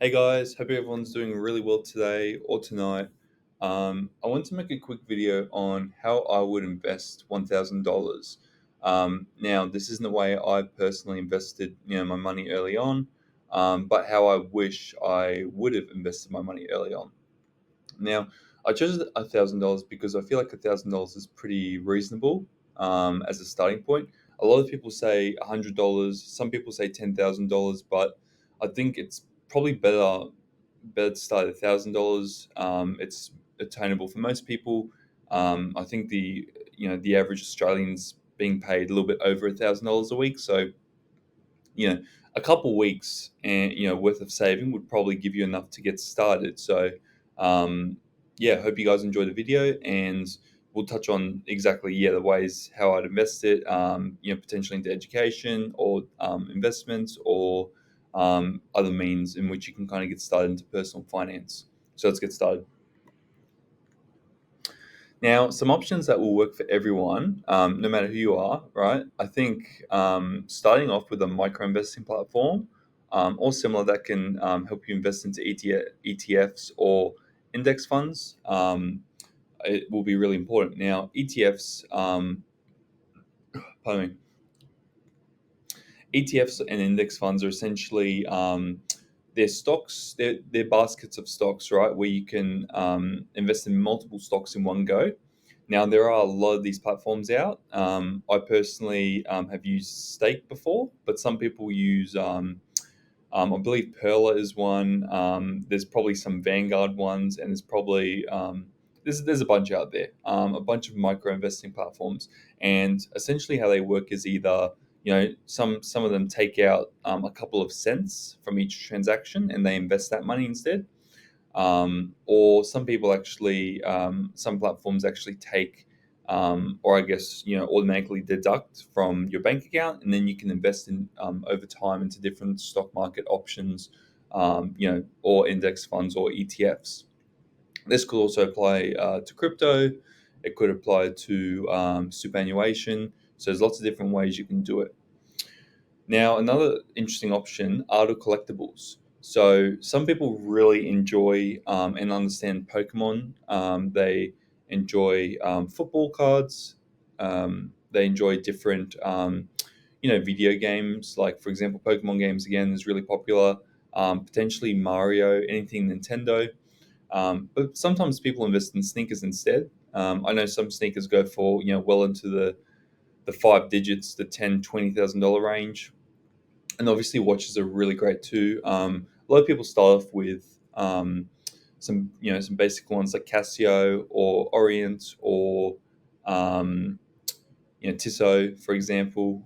Hey guys, hope everyone's doing really well today or tonight. I want to make a quick video on how I would invest $1,000. Now, this isn't the way I personally invested, my money early on, but how I wish I would have invested my money early on. Now, I chose $1,000 because I feel like $1,000 is pretty reasonable as a starting point. A lot of people say $100. Some people say $10,000, but I think it's probably better to start at $1,000. It's attainable for most people. I think the average Australian's being paid a little bit over $1,000 a week, so you know a couple weeks and worth of saving would probably give you enough to get started. So um, yeah, hope you guys enjoy the video, and we'll touch on exactly the ways how I'd invest it, potentially into education or investments or other means in which you can kind of get started into personal finance. So let's get started. Now, some options that will work for everyone, no matter who you are, right? I think starting off with a micro investing platform or similar that can help you invest into ETFs or index funds, it will be really important. Now, ETFs, pardon me, ETFs and index funds are essentially they're stocks, they're baskets of stocks, right? Where you can invest in multiple stocks in one go. Now, there are a lot of these platforms out. I personally have used Stake before, but some people use, I believe Perla is one. There's probably some Vanguard ones, and there's a bunch out there, a bunch of micro investing platforms. And essentially, how they work is either some of them take out a couple of cents from each transaction, and they invest that money instead. Or some people actually, some platforms actually take, or I guess, automatically deduct from your bank account, and then you can invest in over time into different stock market options, or index funds or ETFs. This could also apply to crypto. It could apply to superannuation. So there's lots of different ways you can do it. Now, another interesting option are the collectibles. So, some people really enjoy and understand Pokemon. They enjoy football cards. They enjoy different, video games. Like, for example, Pokemon games again is really popular. Potentially Mario, anything Nintendo. But sometimes people invest in sneakers instead. I know some sneakers go for well into the five digits, the 10, $20,000 range, and obviously watches are really great too. A lot of people start off with some basic ones like Casio or Orient or um, Tissot, for example,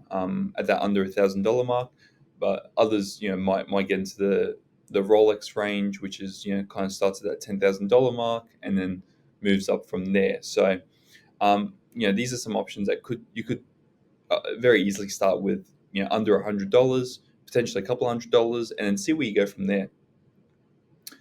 at that under $1,000 mark. But others might get into the Rolex range, which is kind of starts at that $10,000 mark and then moves up from there. So these are some options that you could very easily start with under $100, potentially a couple $100, and then see where you go from there.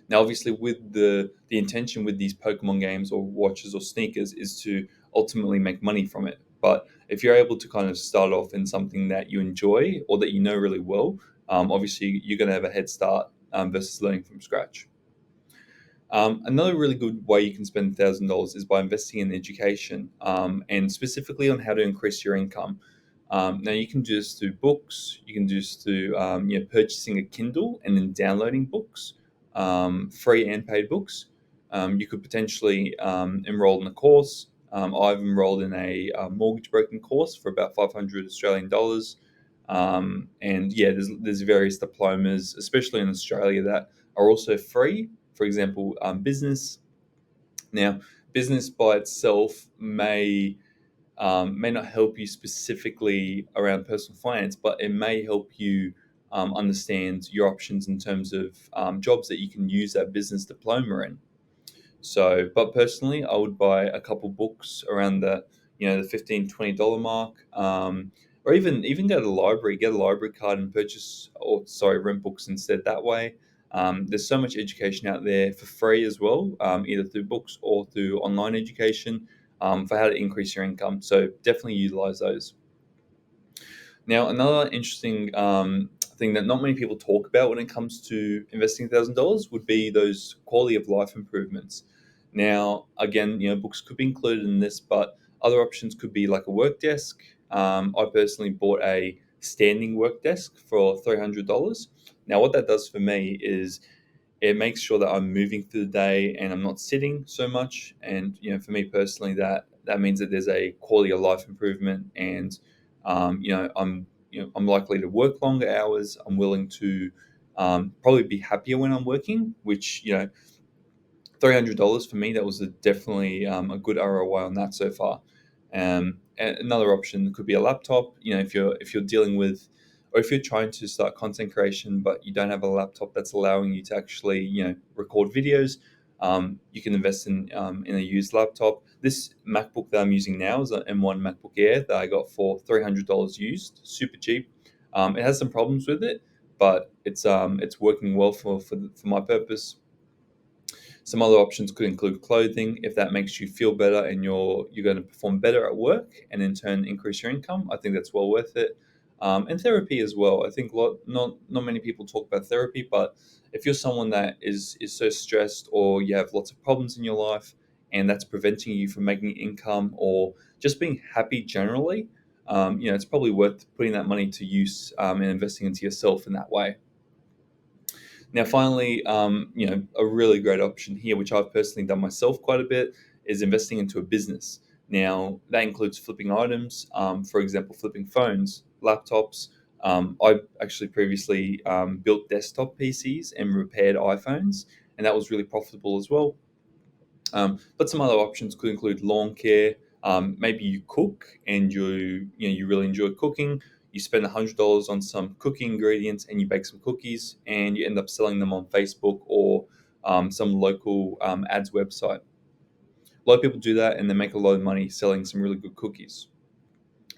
Now, obviously, with the intention with these Pokemon games or watches or sneakers is to ultimately make money from it. But if you're able to kind of start off in something that you enjoy or that you know really well, obviously you're going to have a head start versus learning from scratch. Another really good way you can spend $1,000 is by investing in education, and specifically on how to increase your income. Now you can do this through books. You can do this through purchasing a Kindle and then downloading books, free and paid books. You could potentially enroll in a course. I've enrolled in a mortgage broking course for about 500 Australian dollars. And yeah, there's various diplomas, especially in Australia, that are also free. For example, business. Now, business by itself may not help you specifically around personal finance, but it may help you understand your options in terms of jobs that you can use that business diploma in. So, but personally, I would buy a couple books around the $15-$20 mark, or even go to the library, get a library card and rent books instead that way. There's so much education out there for free as well, either through books or through online education, for how to increase your income. So definitely utilize those. Now, another interesting thing that not many people talk about when it comes to investing $1,000 would be those quality of life improvements. Now, again, books could be included in this, but other options could be like a work desk. I personally bought a standing work desk for $300. Now, what that does for me is it makes sure that I'm moving through the day and I'm not sitting so much. And for me personally, that means that there's a quality of life improvement, and I'm likely to work longer hours. I'm willing to probably be happier when I'm working, which $300 for me, that was definitely a good ROI on that so far. And another option could be a laptop. If you're dealing with, or if you're trying to start content creation, but you don't have a laptop that's allowing you to actually record videos, you can invest in a used laptop. This MacBook that I'm using now is an M1 MacBook Air that I got for $300 used, super cheap. It has some problems with it, but it's working well for my purpose. Some other options could include clothing. If that makes you feel better and you're going to perform better at work and in turn increase your income, I think that's well worth it. And therapy as well. I think not many people talk about therapy, but if you're someone that is so stressed, or you have lots of problems in your life and that's preventing you from making income or just being happy generally, it's probably worth putting that money to use, and investing into yourself in that way. Now, finally, a really great option here, which I've personally done myself quite a bit, is investing into a business. Now, that includes flipping items, for example, flipping phones, laptops. I actually previously built desktop PCs and repaired iPhones, and that was really profitable as well. But some other options could include lawn care. Maybe you cook and you really enjoy cooking. You spend $100 on some cooking ingredients and you bake some cookies, and you end up selling them on Facebook or some local ads website. A lot of people do that and they make a lot of money selling some really good cookies.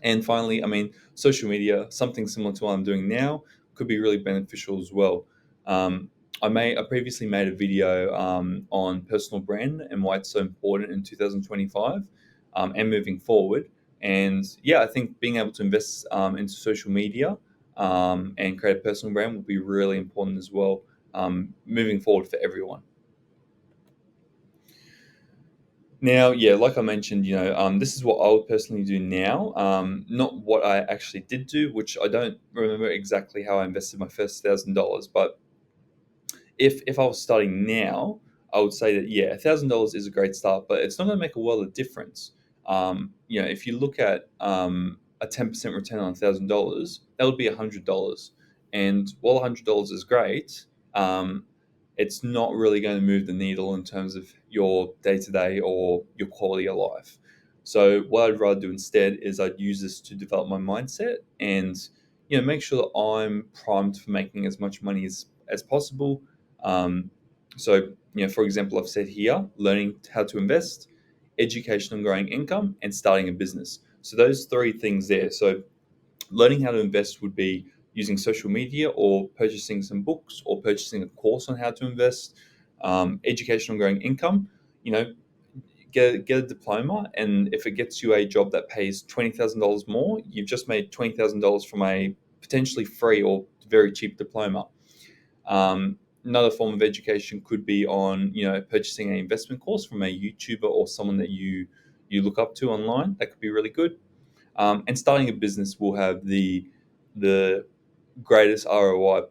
And finally, I mean, social media, something similar to what I'm doing now, could be really beneficial as well. Um, I previously made a video on personal brand and why it's so important in 2025, and moving forward. And yeah, I think being able to invest into social media and create a personal brand will be really important as well, moving forward for everyone. Now, yeah, like I mentioned, this is what I would personally do now. Not what I actually did do, which I don't remember exactly how I invested my first $1,000. But if I was starting now, I would say that yeah, $1,000 is a great start, but it's not going to make a world of difference. If you look at a 10% return on $1,000, that would be $100. And while $100 is great, it's not really going to move the needle in terms of your day to day or your quality of life. So what I'd rather do instead is I'd use this to develop my mindset and make sure that I'm primed for making as much money as possible. um, for example, I've said here, learning how to invest, education and growing income, and starting a business. So those three things there. So learning how to invest would be using social media or purchasing some books or purchasing a course on how to invest. Education on growing income, you know, get a diploma, and if it gets you a job that pays $20,000 more, you've just made $20,000 from a potentially free or very cheap diploma. Another form of education could be on purchasing an investment course from a YouTuber or someone that you look up to online. That could be really good. And starting a business will have the greatest ROI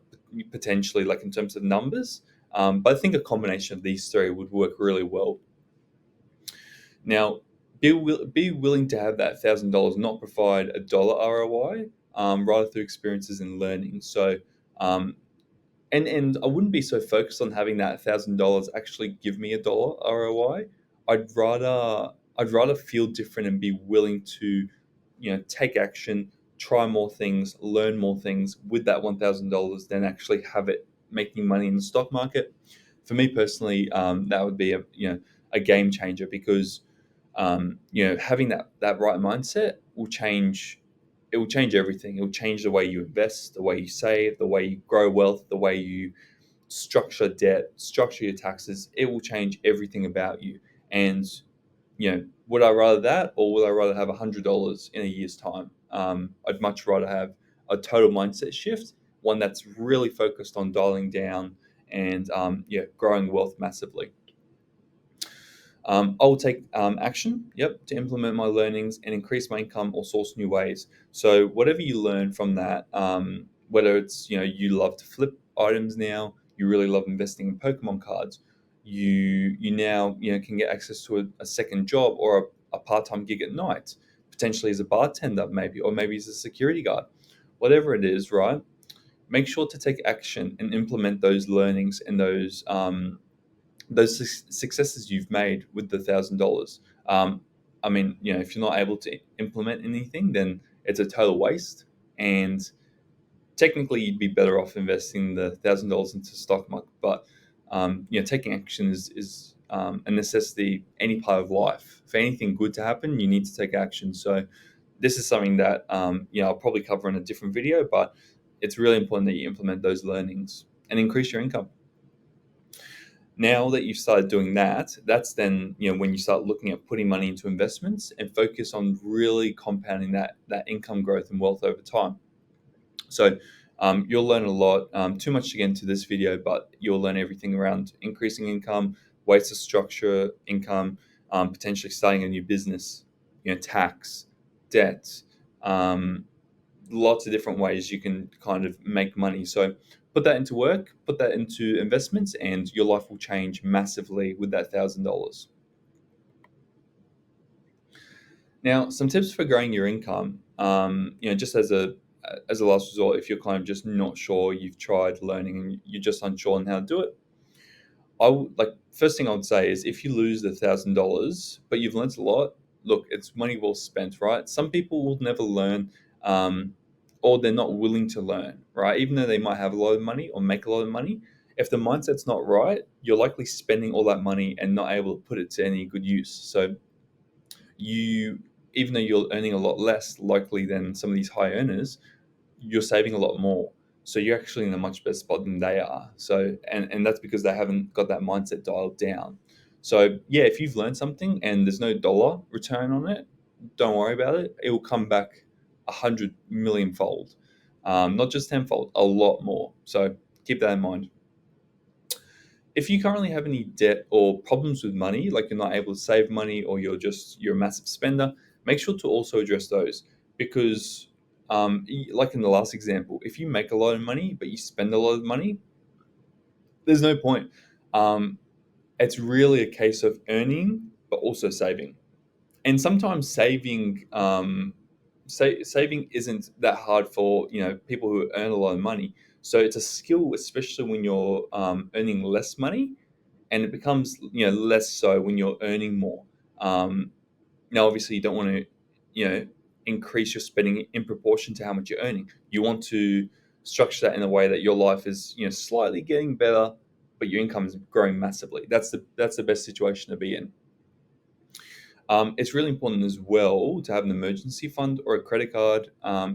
potentially, like in terms of numbers. But I think a combination of these three would work really well. Now, be willing to have that $1,000 not provide a dollar ROI, rather through experiences and learning. So, um, and I wouldn't be so focused on having that $1,000 actually give me a dollar ROI. I'd rather feel different and be willing to, take action, try more things, learn more things with that $1,000 than actually have it making money in the stock market. For me personally, that would be a game changer, because having that right mindset will change. It will change everything. It will change the way you invest, the way you save, the way you grow wealth, the way you structure debt, structure your taxes. It will change everything about you. And would I rather that, or would I rather have $100 in a year's time? I'd much rather have a total mindset shift, one that's really focused on dialing down and growing wealth massively. I will take action, to implement my learnings and increase my income or source new ways. So whatever you learn from that, whether it's you love to flip items now, you really love investing in Pokemon cards, you now can get access to a second job or a part-time gig at night, potentially as a bartender maybe, or maybe as a security guard, whatever it is, right? Make sure to take action and implement those learnings and those successes you've made with the $1,000. I mean, if you're not able to implement anything, then it's a total waste. And technically, you'd be better off investing the $1,000 into stock market. But taking action is a necessity any part of life. For anything good to happen, you need to take action. So this is something that I'll probably cover in a different video, but it's really important that you implement those learnings and increase your income. Now that you've started doing that, that's then when you start looking at putting money into investments and focus on really compounding that income growth and wealth over time. So you'll learn a lot. Too much to get into this video, but you'll learn everything around increasing income, ways to structure income, potentially starting a new business, tax, debt, lots of different ways you can kind of make money. So put that into work, put that into investments, and your life will change massively with that $1,000. Now, some tips for growing your income. Just as a last resort, if you're kind of just not sure, you've tried learning and you're just unsure on how to do it. First thing I would say is if you lose the $1,000, but you've learned a lot, look, it's money well spent, right? Some people will never learn, or they're not willing to learn, right? Even though they might have a lot of money or make a lot of money, if the mindset's not right, you're likely spending all that money and not able to put it to any good use. So even though you're earning a lot less likely than some of these high earners, you're saving a lot more. So you're actually in a much better spot than they are. So and that's because they haven't got that mindset dialed down. So yeah, if you've learned something and there's no dollar return on it, don't worry about it. It will come back 100 million fold, not just tenfold, a lot more. So keep that in mind. If you currently have any debt or problems with money, like you're not able to save money or you're a massive spender, make sure to also address those because like in the last example, if you make a lot of money but you spend a lot of money, there's no point. Um, it's really a case of earning but also saving, and sometimes saving isn't that hard for people who earn a lot of money. So it's a skill, especially when you're earning less money, and it becomes less so when you're earning more. Um, Now, obviously, you don't want to increase your spending in proportion to how much you're earning. You want to structure that in a way that your life is slightly getting better, but your income is growing massively. That's the best situation to be in. It's really important as well to have an emergency fund or a credit card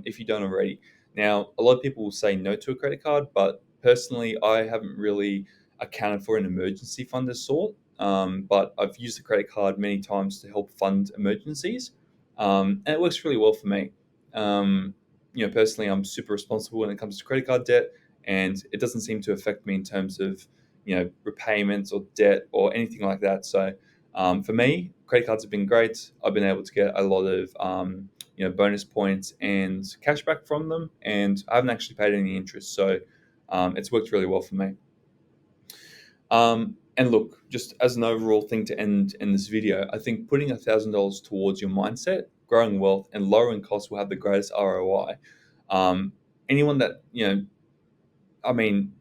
if you don't already. Now, a lot of people will say no to a credit card, but personally, I haven't really accounted for an emergency fund of sort. But I've used a credit card many times to help fund emergencies, and it works really well for me. Personally, I'm super responsible when it comes to credit card debt, and it doesn't seem to affect me in terms of repayments or debt or anything like that. So for me, credit cards have been great. I've been able to get a lot of bonus points and cashback from them, and I haven't actually paid any interest. So it's worked really well for me. And look, just as an overall thing to end in this video, I think putting $1,000 towards your mindset, growing wealth, and lowering costs will have the greatest ROI. Anyone that I mean,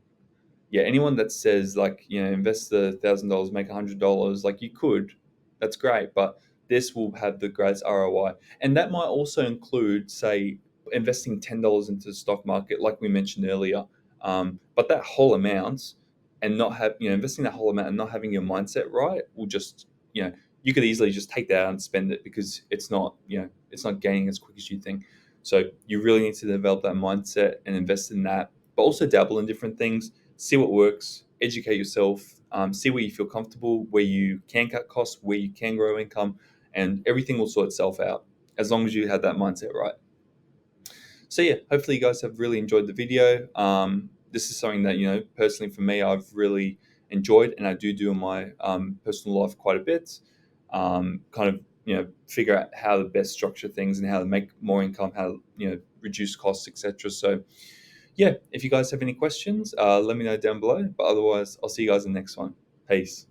yeah, anyone that says like invest the $1,000, make $100, like you could, that's great, but this will have the greatest ROI, and that might also include, say, investing $10 into the stock market, like we mentioned earlier. But that whole amount, and not have investing that whole amount and not having your mindset right, will just you could easily just take that out and spend it because it's not gaining as quick as you think. So you really need to develop that mindset and invest in that, but also dabble in different things, see what works, educate yourself, see where you feel comfortable, where you can cut costs, where you can grow income, and everything will sort itself out as long as you have that mindset right. So yeah, hopefully you guys have really enjoyed the video. This is something that, personally for me, I've really enjoyed, and I do in my personal life quite a bit. Kind of, figure out how to best structure things and how to make more income, how to, reduce costs, etc. So yeah, if you guys have any questions, let me know down below. But otherwise, I'll see you guys in the next one. Peace.